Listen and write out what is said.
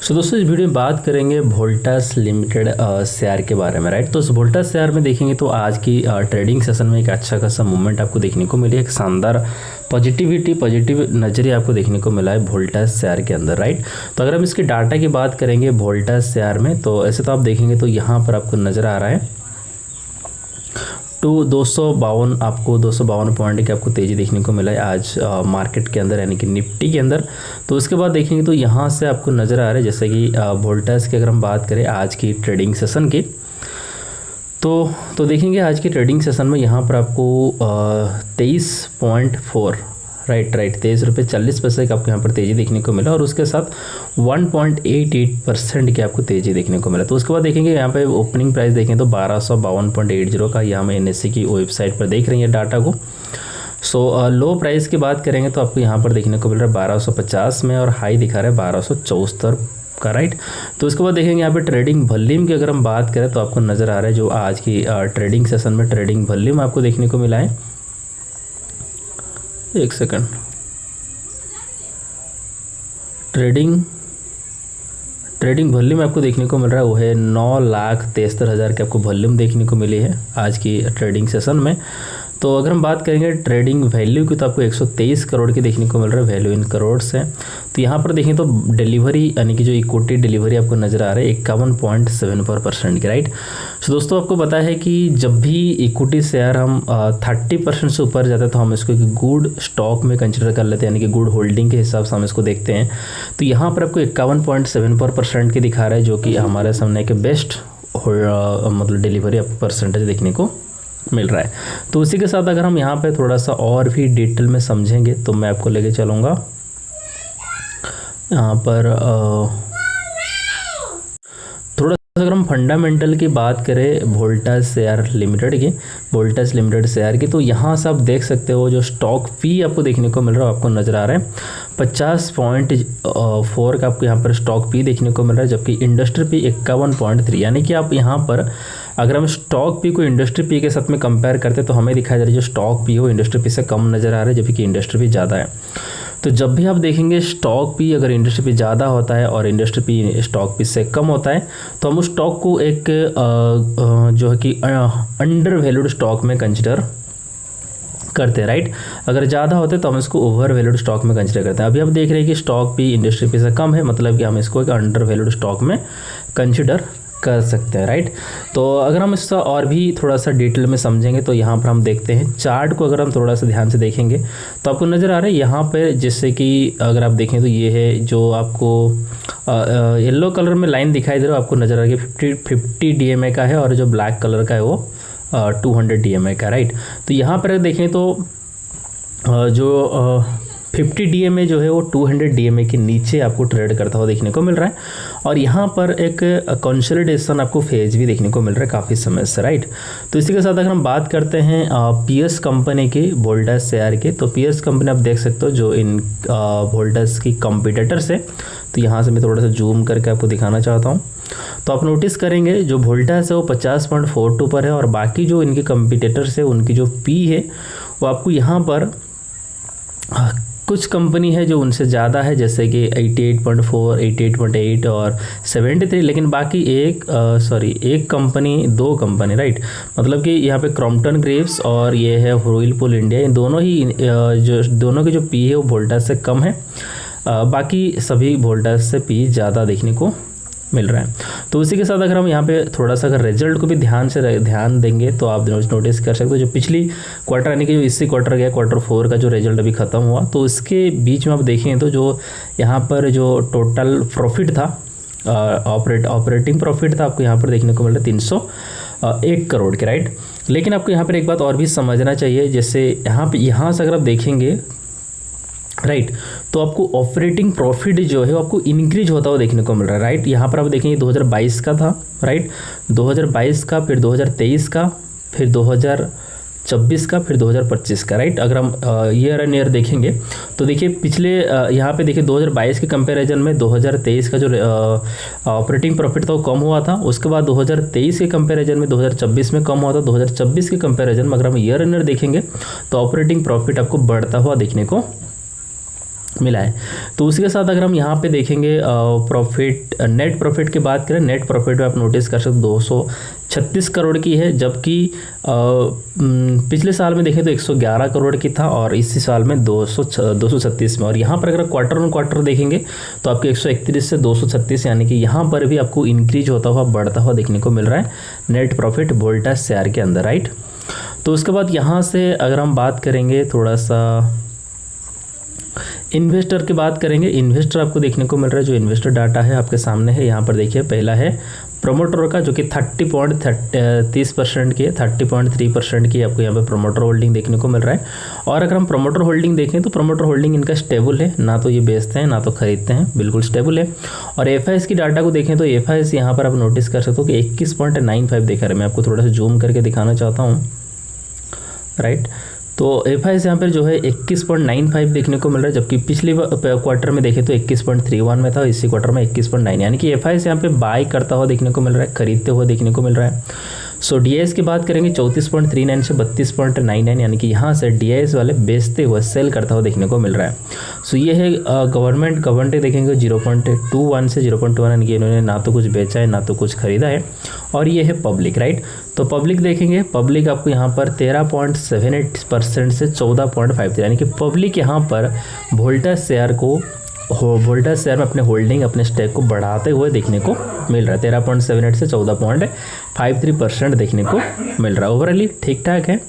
दोस्तों इस वीडियो में बात करेंगे वोल्टास लिमिटेड शेयर के बारे में, राइट। तो इस वोल्टास शेयर में देखेंगे तो आज की ट्रेडिंग सेशन में एक अच्छा खासा मूवमेंट आपको देखने को मिली, एक शानदार पॉजिटिव नज़रिया आपको देखने को मिला है वोल्टास शेयर के अंदर, राइट। तो अगर हम इसके डाटा की बात करेंगे वोल्टास शेयर में, तो ऐसे तो आप देखेंगे तो यहाँ पर आपको नज़र आ रहा है तो 252 आपको 252 पॉइंट की आपको तेज़ी देखने को मिला है आज मार्केट के अंदर, यानी कि निफ्टी के अंदर। तो उसके बाद देखेंगे तो यहाँ से आपको नज़र आ रहा है जैसे कि वोल्टास की अगर हम बात करें आज की ट्रेडिंग सेशन की, तो देखेंगे आज की ट्रेडिंग सेशन में यहाँ पर आपको 23.4 राइट 23.40 का आपको यहाँ पर तेज़ी देखने को मिला और उसके साथ 1.88% की आपको तेज़ी देखने को मिला। तो उसके बाद देखेंगे यहाँ पे ओपनिंग प्राइस देखें तो 1252.80 का यहाँ में NSE की वेबसाइट पर देख रही है डाटा को। लो प्राइस की बात करेंगे तो आपको यहाँ पर देखने को मिल रहा है 1250 में और हाई दिखा रहा है 1274 का, राइट। तो उसके बाद देखेंगे यहाँ पे ट्रेडिंग वॉल्यूम की अगर हम बात करें तो आपको नज़र आ रहा है जो आज की ट्रेडिंग सेशन में ट्रेडिंग वॉल्यूम आपको देखने को मिला है। एक सेकंड, ट्रेडिंग वॉल्यूम आपको देखने को मिल रहा है वो है 9,73,000 की आपको वॉल्यूम देखने को मिली है आज की ट्रेडिंग सेशन में। तो अगर हम बात करेंगे ट्रेडिंग वैल्यू की तो आपको 123 करोड़ की देखने को मिल रहा है, वैल्यू इन करोड्स है। तो यहाँ पर देखें तो डिलीवरी यानी कि जो इक्विटी डिलीवरी आपको नज़र आ रहा है 51.74% की, राइट। तो दोस्तों आपको पता है कि जब भी इक्विटी शेयर हम 30% से ऊपर जाता है तो हम इसको एक गुड स्टॉक में कंसिडर कर लेते हैं, यानी कि गुड होल्डिंग के हिसाब से हम इसको देखते हैं। तो यहाँ पर आपको 51.74% की दिखा रहा है जो कि हमारे सामने एक बेस्ट मतलब डिलीवरी आपको परसेंटेज देखने को मिल रहा है। तो उसी के साथ अगर हम यहाँ पे थोड़ा सा और भी डिटेल में समझेंगे तो मैं आपको लेके चलूँगा यहाँ पर थोड़ा सा अगर हम फंडामेंटल की बात करें वोल्टास शेयर लिमिटेड शेयर की, तो यहाँ से आप देख सकते हो जो स्टॉक फी आपको देखने को मिल रहा है, आपको नज़र आ रहा है 50.4 का आपको यहाँ पर स्टॉक पी देखने को मिल रहा है, जबकि इंडस्ट्री पी 51.3, यानी कि आप यहाँ पर अगर हम स्टॉक पी को इंडस्ट्री पी के साथ में कंपेयर करते तो हमें दिखाई दे रहा है जो स्टॉक पी हो इंडस्ट्री पी से कम नज़र आ रहा है, जबकि इंडस्ट्री पी ज़्यादा है। तो जब भी आप देखेंगे स्टॉक पी अगर इंडस्ट्री पी ज़्यादा होता है और इंडस्ट्री पी स्टॉक पी से कम होता है तो हम उस स्टॉक को एक जो है कि अंडर वैल्यूड स्टॉक में कंसिडर करते हैं, राइट। अगर ज़्यादा होते तो हम इसको ओवर वैल्यूड स्टॉक में कंसिडर करते हैं। अभी आप देख रहे हैं कि स्टॉक पी इंडस्ट्री पी से कम है, मतलब कि हम इसको एक अंडर वैल्यूड स्टॉक में कंसिडर कर सकते हैं, राइट। तो अगर हम इसका और भी थोड़ा सा डिटेल में समझेंगे तो यहाँ पर हम देखते हैं चार्ट को, अगर हम थोड़ा सा ध्यान से देखेंगे तो आपको नज़र आ रहा है यहाँ पे जैसे कि अगर आप देखें तो ये है जो आपको येलो कलर में लाइन दिखाई दे रहा है, आपको नज़र आ रहा है 50 DMA का है और जो ब्लैक कलर का है वो 200 DMA का, राइट। तो यहाँ पर देखें तो जो 50 DMA जो है वो 200 DMA के नीचे आपको ट्रेड करता हुआ देखने को मिल रहा है और यहाँ पर एक कंसोलिडेशन आपको फेज भी देखने को मिल रहा है काफ़ी समय से, राइट। तो इसी के साथ अगर हम बात करते हैं पीएस कंपनी के वोल्टास शेयर के, तो पीएस कंपनी आप देख सकते हो जो इन वोल्टास की कंपिटिटर्स है। तो यहाँ से मैं थोड़ा सा जूम करके आपको दिखाना चाहता हूँ। तो आप नोटिस करेंगे जो वोल्टास है वो 50.42 पर है और बाकी जो इनके कंपिटिटर्स है उनकी जो पी है वो आपको यहाँ पर कुछ कंपनी है जो उनसे ज़्यादा है, जैसे कि 88.4, 88.8 और 73, लेकिन बाकी दो कंपनी, राइट। मतलब कि यहाँ पे क्रॉम्पटन ग्रेव्स और ये है व्हर्लपूल इंडिया, इन दोनों की जो पी है वो वोल्टास से कम है, बाकी सभी वोल्टास से पी ज़्यादा देखने को मिल रहा है। तो उसी के साथ अगर हम यहाँ पे थोड़ा सा अगर रिजल्ट को भी ध्यान देंगे तो आप नोटिस कर सकते हो जो पिछली क्वार्टर यानी कि जो इसी क्वार्टर गया Q4 का जो रिजल्ट अभी ख़त्म हुआ, तो इसके बीच में आप देखें तो जो यहाँ पर जो टोटल प्रॉफिट था ऑपरेटिंग प्रॉफिट था आपको यहाँ पर देखने को मिल रहा है 301 करोड़ के, राइट। लेकिन आपको यहाँ पर एक बात और भी समझना चाहिए, जैसे यहाँ से अगर आप देखेंगे, राइट, तो आपको ऑपरेटिंग प्रॉफिट जो है वो आपको इंक्रीज होता हुआ देखने को मिल रहा है, राइट। यहाँ पर आप देखेंगे 2022 का था, राइट, 2022 का, फिर 2023 का, फिर 2024 का, फिर 2025 का, राइट। अगर हम ईयर एंड ईयर देखेंगे तो देखिए पिछले यहाँ पे देखिए 2022 के कंपैरिजन में 2023 का जो ऑपरेटिंग प्रॉफिट था वो कम हुआ था। उसके बाद 2023 के कंपैरिजन में 2024 में कम हुआ था। 2024 के कंपैरिजन में अगर हम ईयर एंड ईयर देखेंगे तो ऑपरेटिंग प्रॉफिट आपको बढ़ता हुआ देखने को मिला है। तो उसके साथ अगर हम यहाँ पे देखेंगे प्रॉफिट, नेट प्रॉफिट की बात करें, नेट प्रॉफिट में आप नोटिस कर सकते 236 करोड़ की है, जबकि पिछले साल में देखें तो 111 करोड़ की था और इसी साल में 236 में। और यहाँ पर अगर क्वार्टर ऑन क्वार्टर देखेंगे तो आपके 131 से 236, यानी कि यहाँ पर भी आपको इंक्रीज होता हुआ, बढ़ता हुआ देखने को मिल रहा है नेट प्रॉफिट वोल्टास शेयर के अंदर, राइट। तो उसके बाद यहाँ से अगर हम बात करेंगे थोड़ा सा इन्वेस्टर की बात करेंगे। इन्वेस्टर आपको देखने को मिल रहा है, जो इन्वेस्टर डाटा है आपके सामने है। यहाँ पर देखिए पहला है प्रोमोटर का, जो कि 30% की है, 30.3% की आपको यहाँ पे प्रोमोटर होल्डिंग देखने को मिल रहा है। और अगर हम प्रोमोटर होल्डिंग देखें तो प्रोमोटर होल्डिंग इनका स्टेबल है, ना तो ये बेचते हैं ना तो खरीदते हैं, बिल्कुल स्टेबल है। और एफआईएस की डाटा को देखें तो एफआईएस यहाँ पर आप नोटिस कर सकते हो कि 21.95 देखा रहे। मैं आपको थोड़ा सा जूम करके दिखाना चाहता हूँ, राइट। तो एफआईएस यहाँ पर जो है 21.95 देखने को मिल रहा है, जबकि पिछले क्वार्टर में देखें तो 21.31 में था, इसी क्वार्टर में 21.9, यानी कि एफआईएस यहाँ पे बाय करता हुआ देखने को मिल रहा है, खरीदते हुए देखने को मिल रहा है। सो डीआईएस की बात करेंगे 34.39 से 32.99, यानी कि यहाँ से डीआईएस वाले बेचते हुए, सेल करता हुआ देखने को मिल रहा है। सो ये है गवर्नमेंट देखेंगे 0.21 से 0.1, यानी कि इन्होंने ना तो कुछ बेचा है ना तो कुछ खरीदा है। और ये है पब्लिक, राइट। तो पब्लिक देखेंगे, पब्लिक आपको यहाँ पर 13.78% से 14.53, यानी कि पब्लिक यहाँ पर वोल्टास शेयर में अपने होल्डिंग, अपने स्टेक को बढ़ाते हुए देखने को मिल रहा है। 13.78 से 14.53% देखने को मिल रहा है। ओवरऑली ठीक ठाक है।